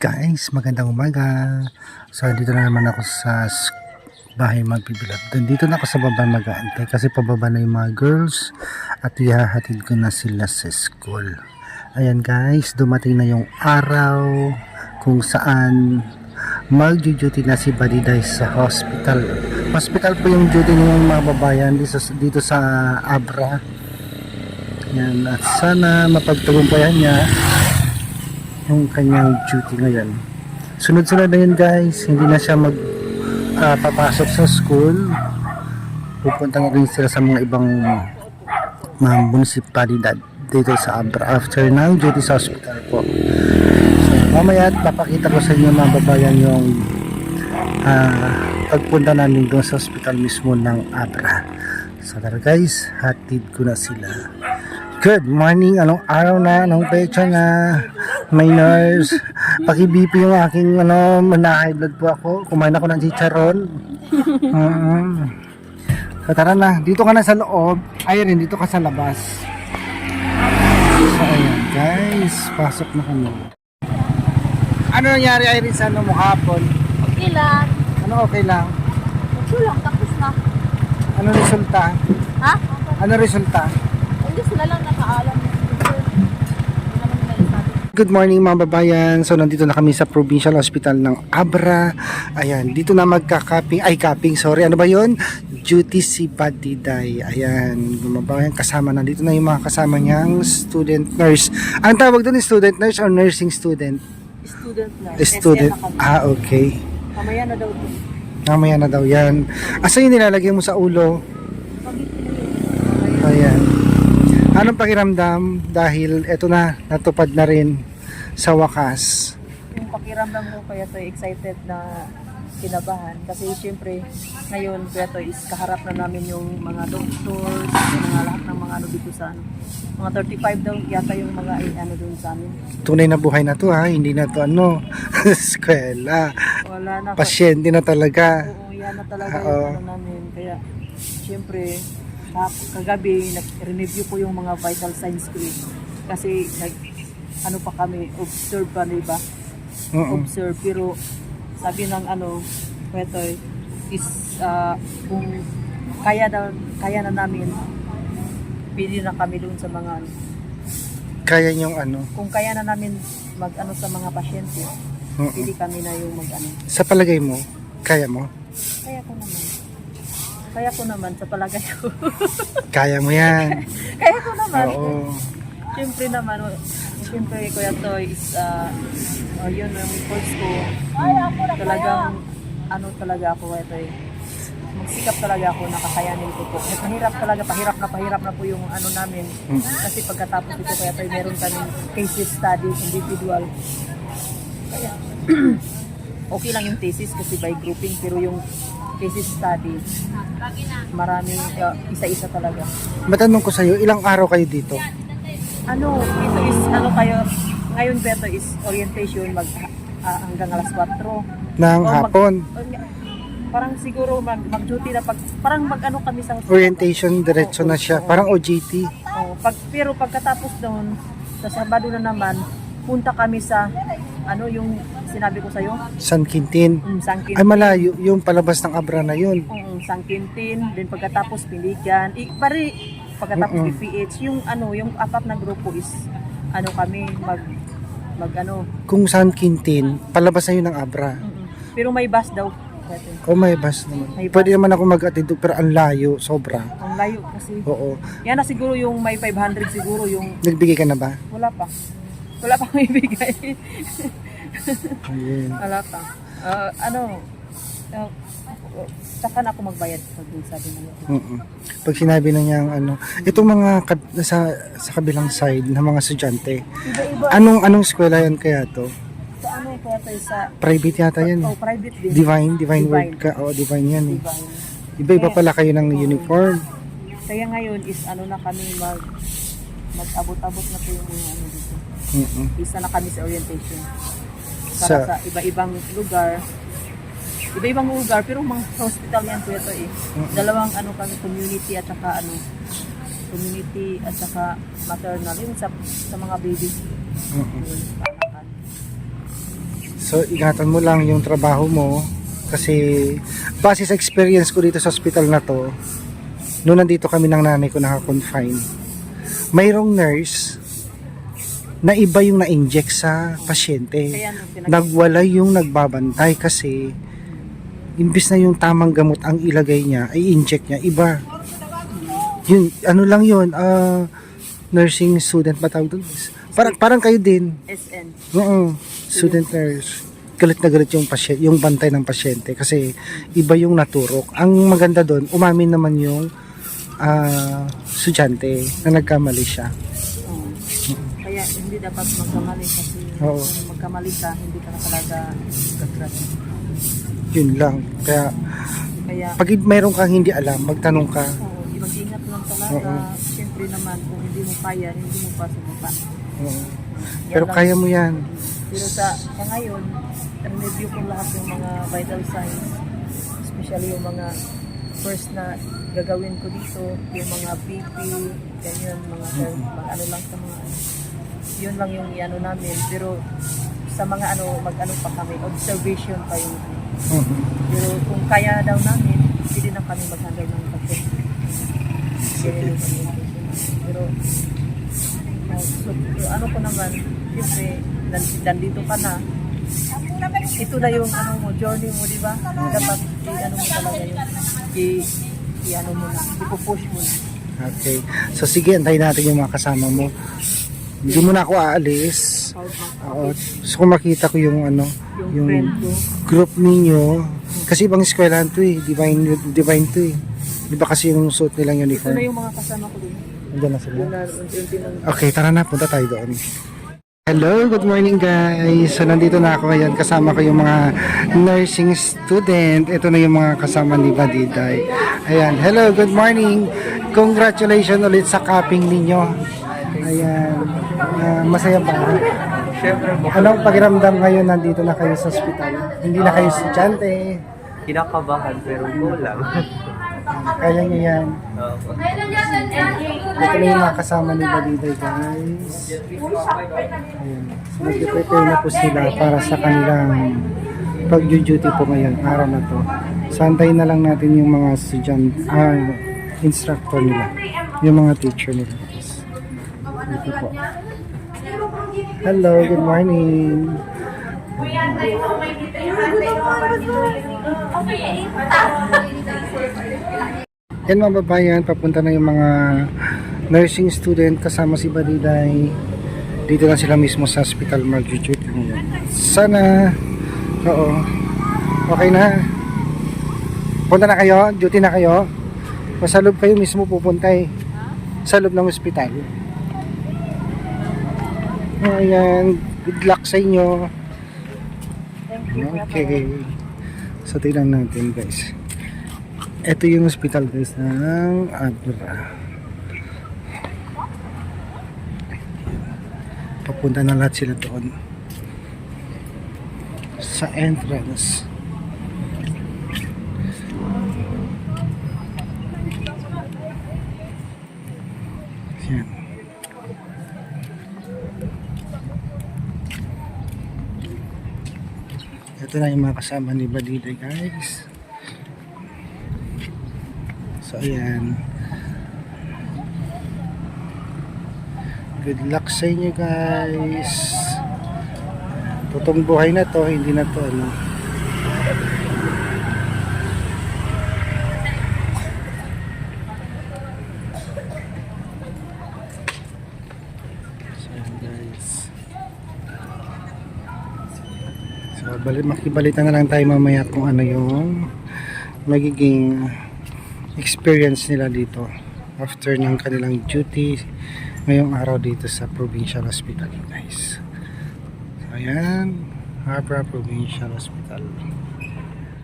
Guys, magandang umaga. So, dito na naman ako sa bahay magbibilad. Dito na ako sa baba mag-aantay kasi pababa na yung mga girls at ihahatid ko na sila sa school. Ayan guys, dumating na yung araw kung saan mag-duty na si Badiday sa hospital. Hospital po yung duty ng mga babayan dito sa Abra. Ayan, at sana mapagtagumpayan niya yung kanyang duty ngayon. Sunod-sunod na yun guys, hindi na siya papasok sa school. Pupunta na rin sila sa mga ibang mga munisipalidad dito sa Abra after ng duty sa hospital po. So mamaya papakita ko sa inyo mga babayan yung pagpunta namin doon sa hospital mismo ng Abra. So tara guys, hatid ko na sila. Good morning, anong araw na, anong pecha na, may nurse, paki-BP yung aking high blood po ako, kumain ako ng chicharon. So tara na, dito ka na sa loob, ay rin dito ka sa labas. So ayan guys, pasok na kami. Ano nangyari Irene sa mo hapon? Okay lang. Ano okay lang? Okay lang, tapos na. Ano resulta? Ha? Ano resulta? Hindi sila lang nakaalam. Good morning mga babayan. So nandito na kami sa Provincial Hospital ng Abra. Ayan, dito na Ano ba 'yon? Duty si Badiday. Ayan, mga babayan kasama na dito na yung mga kasama niyang student nurse. Ang tawag doon is student nurse or nursing student? Student na. Student. Okay. Mamaya na daw. Mamaya na daw 'yan. Asa yung nilalagay mo sa ulo? Ayan. Anong pakiramdam dahil eto na, natupad na rin sa wakas? Yung pakiramdam ko kaya to excited na kinabahan kasi siyempre ngayon kaya to is kaharap na namin yung mga doctors, yung mga lahat ng mga dito sa mga 35 daw yata yung mga doon sa amin. Tunay na buhay na to ha, hindi na to eskwela. Wala na. Pasyente na talaga. Oo, yan na talaga yung namin. Kaya siyempre kagabi nag-review ko yung mga vital signs ko kasi pa kami observe pa diba? Observe pero sabi ng ito is kung kaya na namin pili na kami doon sa mga kaya yung kung kaya na namin sa mga pasyente pili kami na yung sa palagay mo kaya mo? Kaya ko naman sa palagay ko. Kaya mo yan. Kaya ko naman. Oo. Siyempre Kuya Toy is yun yung course ko. Talagang talaga ako Kuya Toy. Magsikap talaga ako, nakakayanin ko po. Pahirap na po yung namin. Kasi pagkatapos ito Kuya Toy, meron kaming case study, individual. Kaya okay lang yung thesis kasi by grouping, pero yung case study maraming isa-isa talaga. Matanong ko sa'yo, ilang araw kayo dito? Ito is kayo ngayon beto is orientation hanggang alas 4 ng hapon. Parang siguro mag-duty na parang kami sa hospital. Orientation diretso na siya, parang OJT. Pero pagkatapos doon sa Sabado na naman punta kami sa yung sinabi ko sa'yo? San Quintin. San Quintin. Ay malayo, yung palabas ng Abra na yun. San Quintin, then pagkatapos Piligan. Pagkatapos PPH, yung apat na grupo is kami mag Kung San Quintin, palabas na yun ng Abra. Pero may bus daw. May bus naman. Pwede naman ako mag-atid pero ang layo, sobra. Ang layo kasi. Oo. Yan na siguro yung may 500 siguro yung... Nagbigay ka na ba? Wala pa may bigay. Ayun. Wala pa. Saka na ako magbayad pag sabi na yun. Pag sinabi na niyang itong mga sa kabilang side ng mga estudyante, Iba-iba. anong eskwela yan kaya to? Sa kaya tayo sa... Private yata yan. Private din. Divine Word ka. Divine yan eh. Divine. Iba-iba pala kayo ng uniform. Kaya ngayon is na kami mag-abot-abot na po yung mga dito. Isa na kami sa orientation. Para sa iba-ibang lugar. Pero mga hospital yan po ito eh. Dalawang kami community at saka maternal. Yung sa mga baby. So, ingatan mo lang yung trabaho mo kasi base sa experience ko dito sa hospital na to, noon nandito kami ng nanay ko naka-confine, mayroong nurse na iba yung na-inject sa pasyente. Kaya Nagwala yung nagbabantay kasi imbis na yung tamang gamot ang ilagay niya, ay inject niya, iba. Yun, ano lang yun, nursing student ba tawag doon? Parang kayo din. SN. Oo, student nurse. Galit na galit yung pasyente, yung bantay ng pasyente kasi iba yung naturok. Ang maganda doon, umamin naman yung estudyante na nagkamali siya. Oo. Kaya hindi dapat magkamali kasi Oo. kung magkamali ka, hindi ka na talaga gagraduate. Yun lang. Kaya Kaya, pag mayroon kang hindi alam, magtanong ka. oo, mag-ingat lang talaga. Oo. Siyempre naman, kung hindi mo kaya, hindi mo pa sumupa. Oo. Pero kaya mo yan. Pero sa ngayon, review ko lahat yung mga vital signs, especially yung mga first na gagawin ko dito, yung mga BP, ganyan, mga ano lang sa mga yun lang yung iano namin. Pero sa mga mag-ano pa kami, observation pa yun. Pero kung kaya daw namin, hindi na kami mag-handle ng patient. Pero so, ano ko naman, siyempre, nandito ka na, ito na yung journey mo, di ba? Dapat i-ano mo talaga yun. I-ano mo na, ipupush mo na. Okay. So sige, antayin natin yung mga kasama mo. Hindi mo na ako aalis. Oo. So kung makita ko yung Yung friend ko. group ninyo, kasi ibang eskwelahan to eh, divine to eh. Di ba kasi yung suit nilang Ito uniform? na yung mga kasama ko din. Andiyan na sila. Yun na, unti-unti lang. Okay, tara na, punta tayo doon. Hello, good morning guys. So nandito na ako ngayon, kasama ko yung mga nursing student. Ito na yung mga kasama ni Badiday. Ayan, hello, good morning. Congratulations ulit sa capping ninyo. Ayan, masaya ba? Siyempre, Anong pakiramdam ngayon nandito na kayo sa ospital? Hindi na kayo estudyante. kinakabahan pero go lang. Kaya nyo yan. Opo. Ito na yung mga kasama ni Badiday guys. Ayan. So nag-prepare na po sila para sa kanilang pag-duty po ngayon, araw na to. Santay na lang natin yung mga instructor nila, yung mga teacher nila guys. Dito po. Hello, good morning. Yan mga babayan, papunta na yung mga nursing student kasama si Badiday. Dito na sila mismo sa hospital mag-duty ngayon. Sana, oo, okay na. Punta na kayo, duty na kayo. O sa loob kayo mismo pupunta eh. Sa loob ng hospital. Ayan, good luck sa inyo. Okay. So tingnan natin guys. Ito yung hospital guys ng Abra. Papunta na lahat sila doon sa entrance. Yan. Ito na yung mga kasama ni Badiday guys. So ayan. Good luck sa inyo guys. Totoong buhay na to, hindi na to So ayan guys. So makibalitan na lang tayo mamaya kung ano yung magiging experience nila dito after ng kanilang duty ngayong araw dito sa Provincial Hospital guys. So ayan, Abra Provincial Hospital.